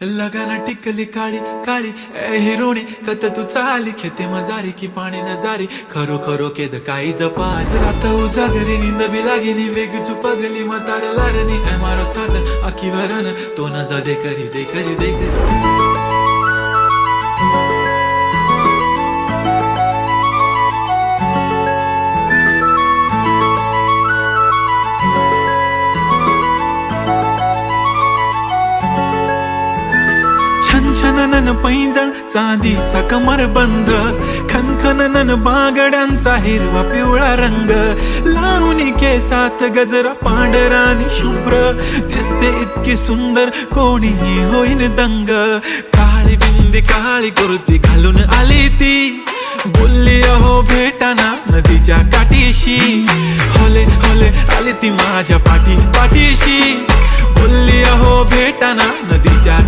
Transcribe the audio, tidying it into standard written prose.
लगाना टिकली काळी काळी ए हिरोणी कत तू चाली खेते मजारी की पाणी नजारी खरो खरो केद काही जपाल रात उजागरी निंद बी लागेनी वेग चुपगली मतार लारणी ए मारो साथ आखी वरन तो न जा दे करी दे करी दे करी छनछनन पैंजण चांदीचा कमर बंद खनखनन बागड्यांचा हिरवा पिवळा रंग लावणी केसात गजरा पांढरा आणि शुभ्र दिसते इतकी सुंदर कोणीही होईन दंग काळी बिंदी काळी कुर्ती घालून आली ती बोलली अहो भेटाना नदीच्या काठीशी होले होले आली ती माझ्या पाठीशी बोलली अहो भेटाना नदीच्या